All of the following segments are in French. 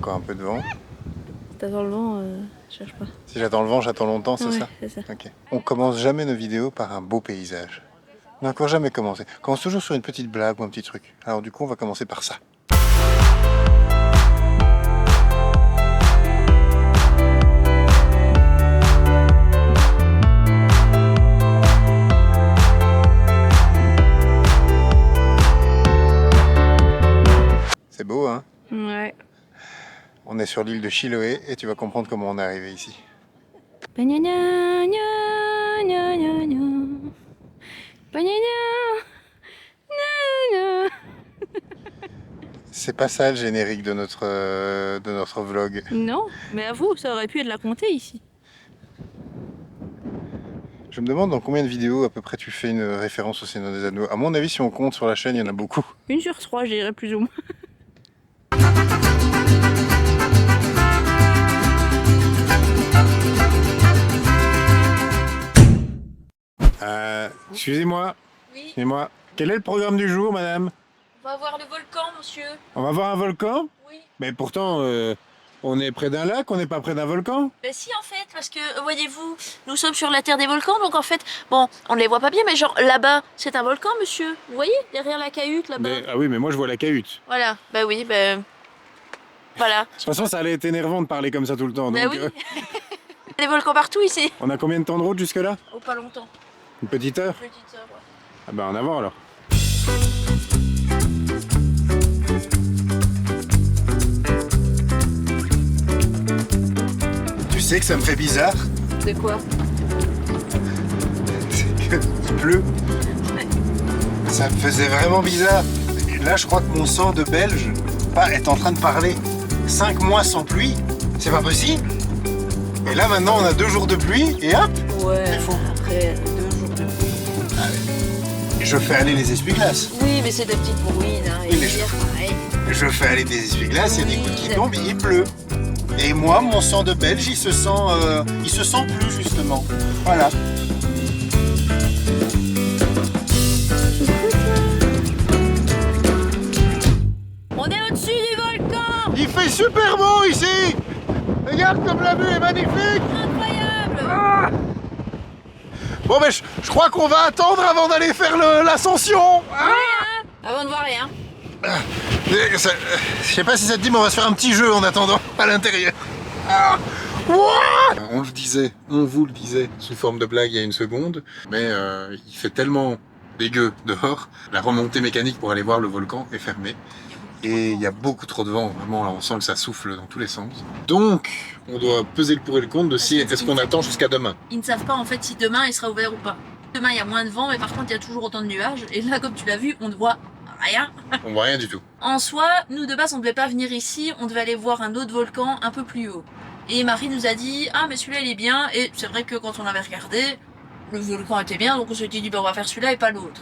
encore un peu de vent. Si t'attends le vent, cherche pas. Si j'attends le vent, j'attends longtemps, c'est Ouais, ça? c'est ça. Ok. On commence jamais nos vidéos par un beau paysage. On n'a encore jamais commencé. On commence toujours sur une petite blague ou un petit truc. Alors du coup, on va commencer par ça. C'est beau, hein? Ouais. On est sur l'île de Chiloé et tu vas comprendre comment on est arrivé ici. C'est pas ça le générique de notre vlog. Non, mais à vous, ça aurait pu être la comté ici. Je me demande dans combien de vidéos à peu près tu fais une référence au Seigneur des Anneaux. À mon avis, si on compte sur la chaîne, il y en a beaucoup. 1 sur 3, je dirais plus ou moins. Excusez-moi. Oui, Excusez-moi. Quel est le programme du jour, madame? on va voir le volcan, monsieur. On va voir un volcan? Oui. Mais pourtant, on est près d'un lac, on n'est pas près d'un volcan? Ben si, en fait, parce que, voyez-vous, nous sommes sur la terre des volcans, donc en fait, bon, on ne les voit pas bien, mais genre, là-bas, c'est un volcan, monsieur. Vous voyez, derrière la cahute, là-bas. Ah oui, mais moi je vois la cahute. Voilà, ben oui, ben... Voilà. De toute façon, ça allait être énervant de parler comme ça tout le temps. Ben Donc, oui. Il y a des volcans partout, ici. on a combien de temps de route jusque-là? Oh, pas longtemps. Une petite heure? Petite heure, ouais. Ah ben en avant alors. Tu sais que ça me fait bizarre? De quoi? C'est qu'il pleut. Ça me faisait vraiment bizarre. Et là, je crois que mon sang de Belge est en train de parler. 5 mois sans pluie, c'est pas possible. Et là, maintenant, on a 2 jours de pluie et hop, Ouais, c'est fou. après 2 jours de pluie. Et je fais aller les essuie-glaces. Oui, mais c'est des petites bruines, hein, Oui, et mais hier, pareil. Je fais aller des essuie-glaces, il y a des gouttes qui tombent et il pleut. Et moi, mon sang de Belge, il se sent plus justement. Voilà. On est au-dessus du volcan! Il fait super beau ici. Regarde comme la vue est magnifique. Incroyable! Bon, mais je crois qu'on va attendre avant d'aller faire l'ascension. Avant de voir rien. Je sais pas si ça te dit, mais on va se faire un petit jeu en attendant à l'intérieur. Ah. Ouah. On vous le disait sous forme de blague il y a une seconde, mais il fait tellement dégueu dehors, la remontée mécanique pour aller voir le volcan est fermée. Et il y a beaucoup trop de vent, vraiment, là, on sent que ça souffle dans tous les sens. Donc, on doit peser le pour et le contre de si est-ce qu'on attend jusqu'à demain. Ils ne savent pas en fait si demain il sera ouvert ou pas. Demain il y a moins de vent, mais par contre il y a toujours autant de nuages. Et là, comme tu l'as vu, on ne voit rien. On voit rien du tout. En soi, nous de base on ne devait pas venir ici, on devait aller voir un autre volcan un peu plus haut. Et Marie nous a dit, ah mais celui-là il est bien. Et c'est vrai que quand on avait regardé, le volcan était bien, donc on s'était dit, bah, on va faire celui-là et pas l'autre.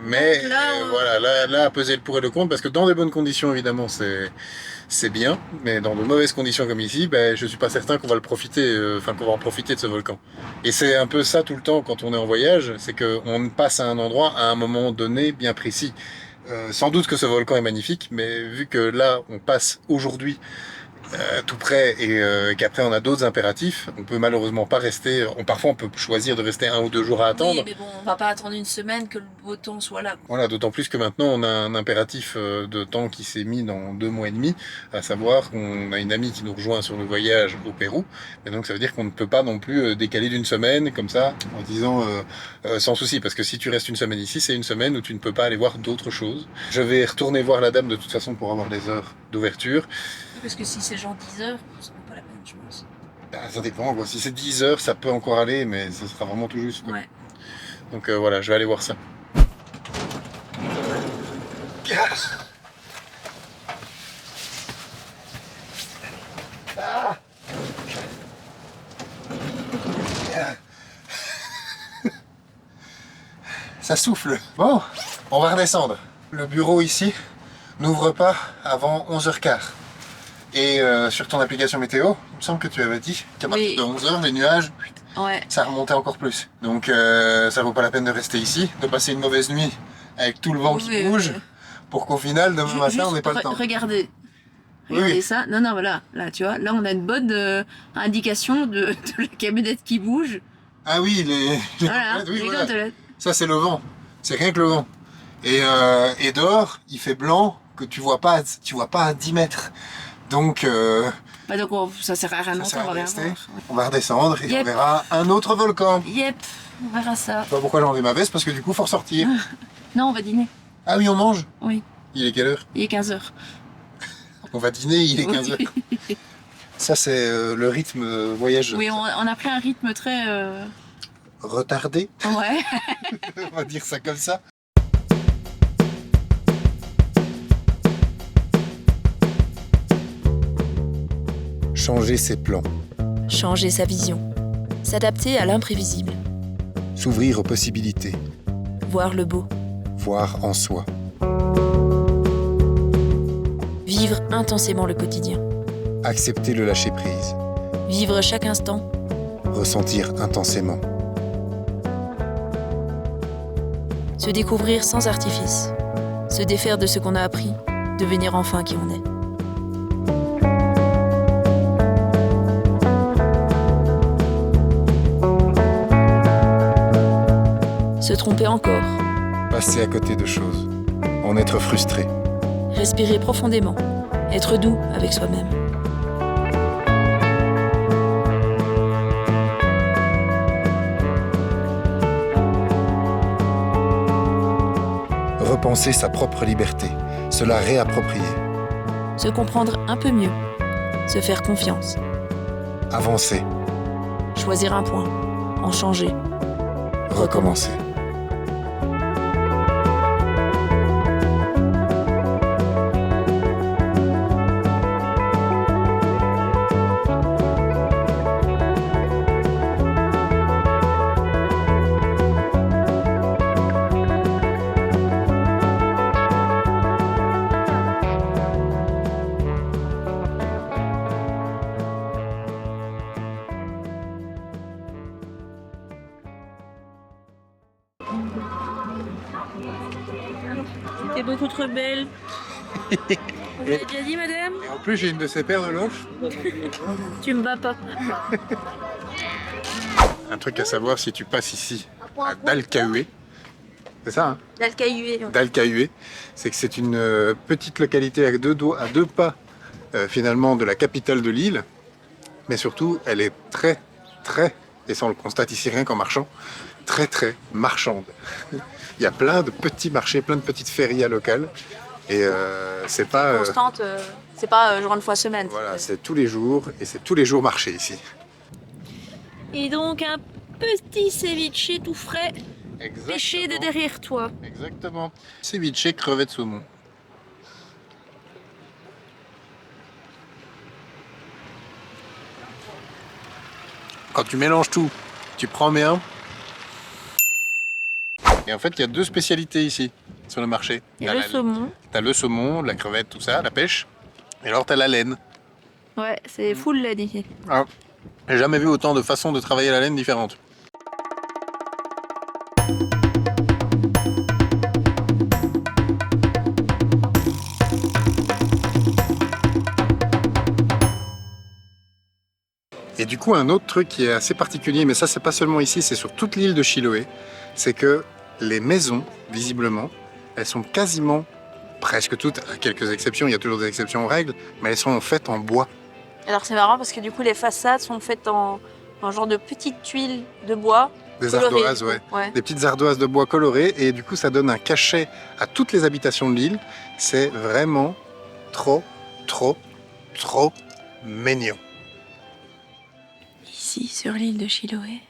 Mais Donc là, voilà, là, à peser le pour et le contre, parce que dans des bonnes conditions, évidemment, c'est bien, mais dans de mauvaises conditions comme ici, ben, je suis pas certain qu'on va qu'on va en profiter de ce volcan. Et c'est un peu ça tout le temps quand on est en voyage, c'est qu'on passe à un endroit à un moment donné bien précis. Sans doute que ce volcan est magnifique, mais vu que là, on passe aujourd'hui tout près et qu'après on a d'autres impératifs, on peut malheureusement pas rester, parfois on peut choisir de rester 1 ou 2 jours à attendre. Oui, mais bon, on va pas attendre une semaine que le beau temps soit là. Voilà, d'autant plus que maintenant on a un impératif de temps qui s'est mis dans 2 mois et demi, à savoir qu'on a une amie qui nous rejoint sur le voyage au Pérou, et donc ça veut dire qu'on ne peut pas non plus décaler d'1 semaine comme ça, en disant sans souci, parce que si tu restes 1 semaine ici, c'est 1 semaine où tu ne peux pas aller voir d'autres choses. Je vais retourner voir la dame de toute façon pour avoir les heures d'ouverture. Parce que si c'est genre 10 heures, ça vaut pas la peine, je pense. Ah, ça dépend, quoi. Si c'est 10 heures, ça peut encore aller, mais ce sera vraiment tout juste, quoi. Ouais. Donc voilà, je vais aller voir ça. Ah. Ça souffle. Bon, on va redescendre. Le bureau ici n'ouvre pas avant 11h15. Et sur ton application météo, il me semble que tu avais dit qu'à partir de 11h, les nuages, ça remontait encore plus. Donc ça vaut pas la peine de rester ici, de passer une mauvaise nuit avec tout le vent qui bouge, pour qu'au final, demain matin, on n'ait pas le temps. Regardez, Regardez Oui. ça. Non, non, voilà. Là, tu vois, là, on a une bonne indication de la camionnette qui bouge. Ah oui, les Voilà, gomelettes, oui, les voilà. gomelettes. Ça, c'est le vent. C'est rien que le vent. Et dehors, il fait blanc que tu vois pas à 10 mètres. Donc, Bah, donc, ça sert à rien ça longtemps, sert à on va rien rester. voir. On va redescendre et Yep. on verra un autre volcan. Yep, on verra ça. Je sais pas pourquoi j'ai enlevé ma veste, parce que du coup, faut ressortir. Non, on va dîner. Ah oui, on mange? Oui, Il est quelle heure? il est 15h. On va dîner, il est 15h. Ça, c'est le rythme voyage Oui, on a pris un rythme très... retardé, Ouais. on va dire ça comme ça. Changer ses plans, Changer sa vision. S'adapter à l'imprévisible. s'ouvrir aux possibilités, Voir le beau. voir en soi. Vivre intensément le quotidien. Accepter le lâcher-prise, Vivre chaque instant. ressentir intensément. Se découvrir sans artifice. Se défaire de ce qu'on a appris. Devenir enfin qui on est. Se tromper encore. Passer à côté de choses, en être frustré. Respirer profondément. Être doux avec soi-même. Repenser sa propre liberté, se la réapproprier. Se comprendre un peu mieux. Se faire confiance. Avancer, Choisir un point. En changer. recommencer. T'es beaucoup trop belle. Vous avez déjà dit, madame? Et en plus, j'ai une de ces paires de loches. Tu me bats pas. Un truc à savoir si tu passes ici à Dalcahué, c'est ça, hein? L'alcahué. Dalcahué, c'est que c'est une petite localité à deux pas finalement de la capitale de l'île, mais surtout elle est très, et ça on le constate ici rien qu'en marchant, très marchande. Il y a plein de petits marchés, plein de petites férias locales, et c'est pas... Constante, c'est pas genre une fois semaine. voilà, c'est tous les jours, et c'est tous les jours marché ici. Et donc un petit ceviche tout frais, pêché de derrière toi. Exactement. Ceviche, crevettes saumon. Quand tu mélanges tout, tu prends bien. Et en fait, il y a deux spécialités ici, sur le marché. Et le saumon. T'as le saumon, la crevette, tout ça, la pêche. Et alors t'as la laine. Ouais, c'est full laine ici. Ah, j'ai jamais vu autant de façons de travailler la laine différentes. Et du coup, un autre truc qui est assez particulier, mais ça c'est pas seulement ici, c'est sur toute l'île de Chiloé, c'est que les maisons, visiblement, elles sont quasiment, presque toutes, à quelques exceptions, il y a toujours des exceptions aux règles, mais elles sont faites en bois. Alors c'est marrant parce que du coup les façades sont faites en genre de petites tuiles de bois. Des colorées, ardoises, du coup. ouais. Ouais. Des petites ardoises de bois colorées, et du coup ça donne un cachet à toutes les habitations de l'île. C'est vraiment trop mignon. Ici sur l'île de Chiloé,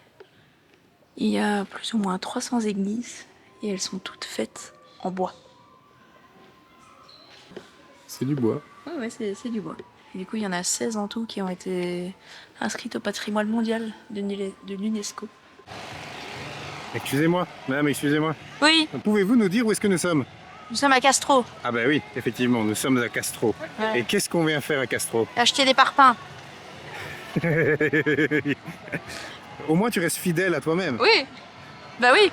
il y a plus ou moins 300 églises et elles sont toutes faites en bois. C'est du bois. Ouais, c'est du bois. Et du coup, il y en a 16 en tout qui ont été inscrites au patrimoine mondial de l'UNESCO. Excusez-moi, madame, excusez-moi. Oui, Pouvez-vous nous dire où est-ce que nous sommes? nous sommes à Castro. Ah bah oui, effectivement, nous sommes à Castro. Ouais. Et qu'est-ce qu'on vient faire à Castro? Acheter des parpaings. Au moins tu restes fidèle à toi-même. Oui, bah oui.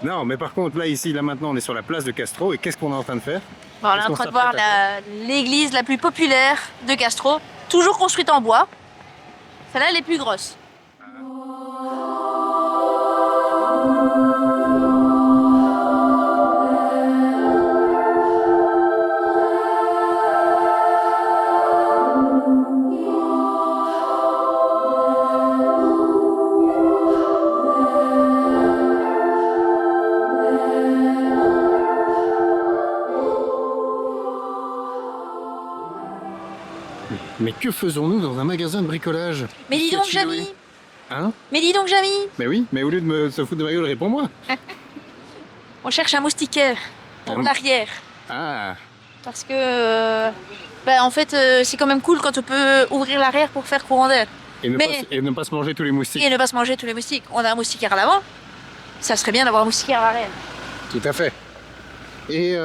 Non, mais par contre, là, ici, là, maintenant, on est sur la place de Castro. Et qu'est-ce qu'on est en train de faire? Bon, on est Qu'est-ce en qu'on train de voir s'apprête à l'église la plus populaire de Castro, toujours construite en bois. Celle-là, elle est plus grosse. Mais que faisons-nous dans un magasin de bricolage? Mais dis Ici, à donc, Chiloé. Jamy! Hein? Mais dis donc, Jamy! Mais oui, mais au lieu de se foutre de ma gueule, réponds-moi. On cherche un moustiquaire pour l'arrière. Ah, Parce que, en fait, c'est quand même cool quand on peut ouvrir l'arrière pour faire courant d'air. et ne, Mais- pas, et ne pas se manger tous les moustiques. Et ne pas se manger tous les moustiques. On a un moustiquaire à l'avant. Ça serait bien d'avoir un moustiquaire à l'arrière. Tout à fait. Et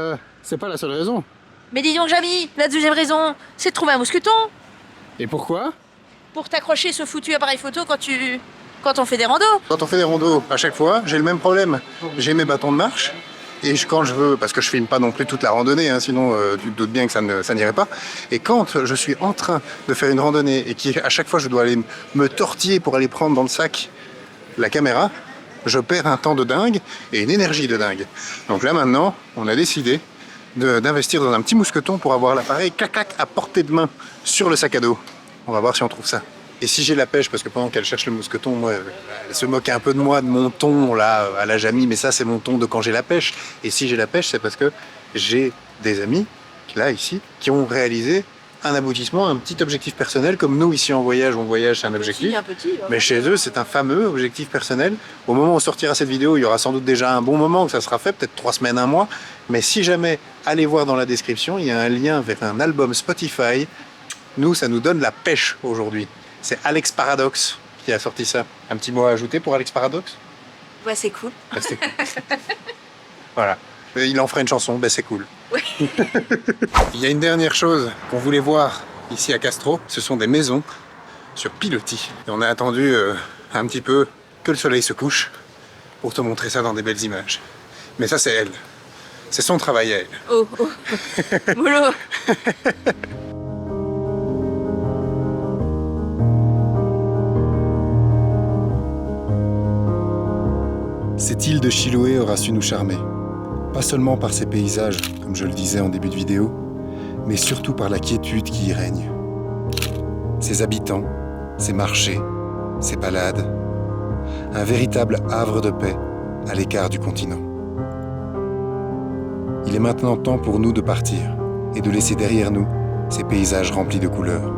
c'est pas la seule raison. Mais dis donc, Jamy, la deuxième raison, c'est de trouver un mousqueton Et pourquoi? pour t'accrocher ce foutu appareil photo quand on fait des randos. Quand on fait des randos, à chaque fois, j'ai le même problème. J'ai mes bâtons de marche. Et quand je veux, parce que je filme pas non plus toute la randonnée, hein, sinon tu te doutes bien que ça n'irait pas. Et quand je suis en train de faire une randonnée et qu'à chaque fois je dois aller me tortiller pour aller prendre dans le sac la caméra, je perds un temps de dingue et une énergie de dingue. Donc là maintenant, on a décidé d'investir dans un petit mousqueton pour avoir l'appareil clac à portée de main sur le sac à dos. On va voir si on trouve ça. Et si j'ai la pêche, parce que pendant qu'elle cherche le mousqueton, moi, elle se moque un peu de moi, de mon ton, là, à la Jamy, mais ça, c'est mon ton de quand j'ai la pêche. Et si j'ai la pêche, c'est parce que j'ai des amis, là, ici, qui ont réalisé un aboutissement, un petit objectif personnel, comme nous, ici, en voyage, c'est un objectif. Un petit. Mais chez eux, c'est un fameux objectif personnel. Au moment où on sortira cette vidéo, il y aura sans doute déjà un bon moment que ça sera fait, peut-être 3 semaines, 1 mois. Mais si jamais, allez voir dans la description, il y a un lien vers un album Spotify. Nous, ça nous donne la pêche aujourd'hui. C'est Alex Paradox qui a sorti ça. Un petit mot à ajouter pour Alex Paradox? Ouais, c'est cool. Bah, c'est cool. Voilà. Il en ferait une chanson, ben c'est cool. Ouais. Il y a une dernière chose qu'on voulait voir ici à Castro, ce sont des maisons sur pilotis. Et on a attendu un petit peu que le soleil se couche pour te montrer ça dans des belles images. Mais ça c'est elle. C'est son travail à elle. Oh. Boulot. Cette île de Chiloé aura su nous charmer. Pas seulement par ses paysages, comme je le disais en début de vidéo, mais surtout par la quiétude qui y règne. Ses habitants, ses marchés, ses balades. Un véritable havre de paix à l'écart du continent. Il est maintenant temps pour nous de partir et de laisser derrière nous ces paysages remplis de couleurs.